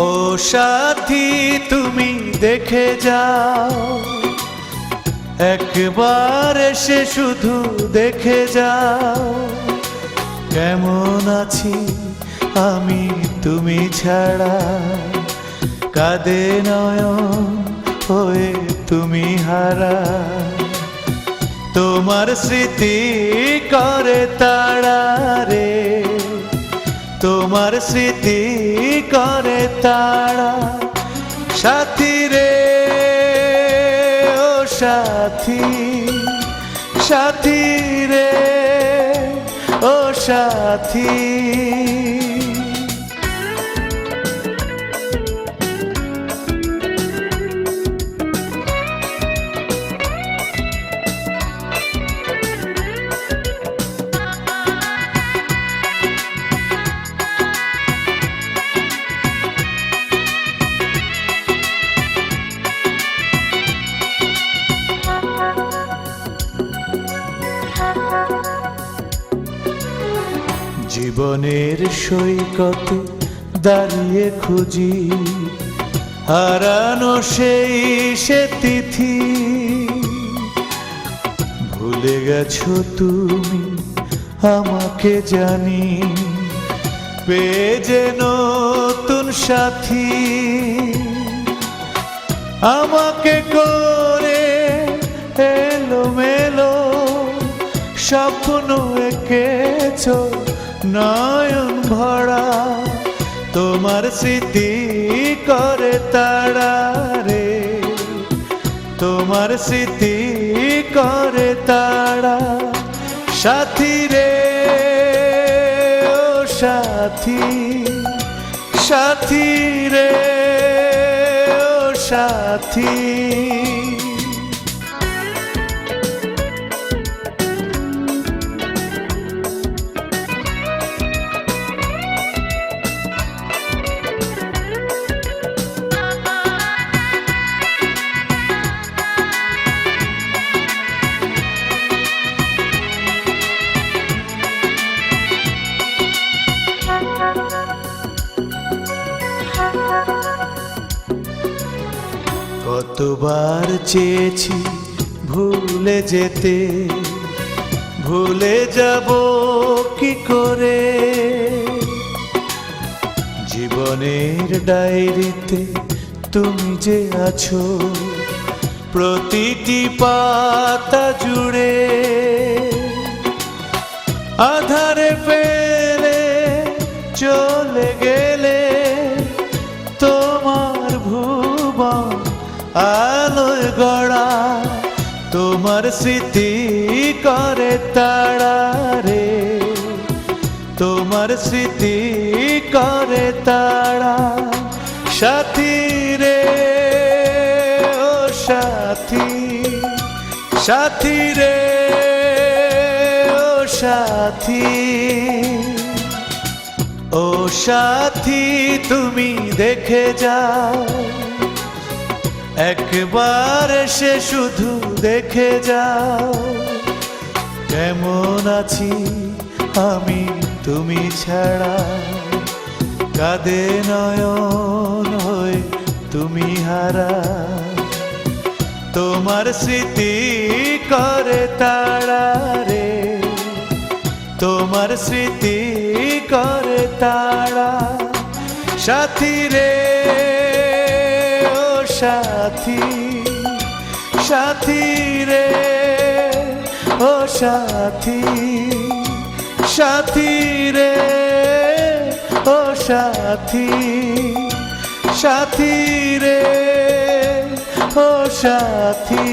ও সাথী তুমি দেখে যাও, একবার এসে শুধু দেখে যাও, কেমন আছি আমি তুমি ছাড়া। কাঁদে নয়ন হয়ে তুমি হারা, তোমার স্মৃতি করে তাড়া রে, তোমার স্মৃতি করে তাড়া। সাথী রে ও সাথী, সাথী রে ও সাথী। জীবনের সৈকতে দাঁড়িয়ে খুঁজি হারানো সেই সে তিথি। ভুলে গেছো তুমি আমাকে জানি, পেয়ে যে নতুন সাথী। আমাকে করে এলোমেলো স্বপ্ন এঁকেছো নয়ন ভরা, তোমার স্মৃতি করে তাড়া রে, তোমার স্মৃতি করে তাড়া। সাথী রে ও সাথী, সাথী রে ও সাথী। কতবার চেয়েছি ভুলে যেতে, ভুলে যাব কি করে। জীবনের ডায়েরিতে তুমি যে আছো প্রতিটি পাতা জুড়ে। আধারে ফেলে চলে গেলে তোমার ভুবন আলোয় গড়া, তোমার স্মৃতি করে তাড়া রে, তোমার স্মৃতি করে তাড়া। সাথী রে ও সাথী, সাথী রে ও সাথী। ও সাথী তুমি দেখে যাও, একবার এসে শুধু দেখে যাও, কেমন আছি আমি তুমি ছাড়া। কাঁদে নয়ন হয়ে তুমি হারা, তোমার স্মৃতি করে তাড়া রে, তোমার স্মৃতি করে তাড়া। সাথী রে ও সাথী, সাথী রে ও সাথী, সাথী রে ও সাথী, সাথী রে ও সাথী।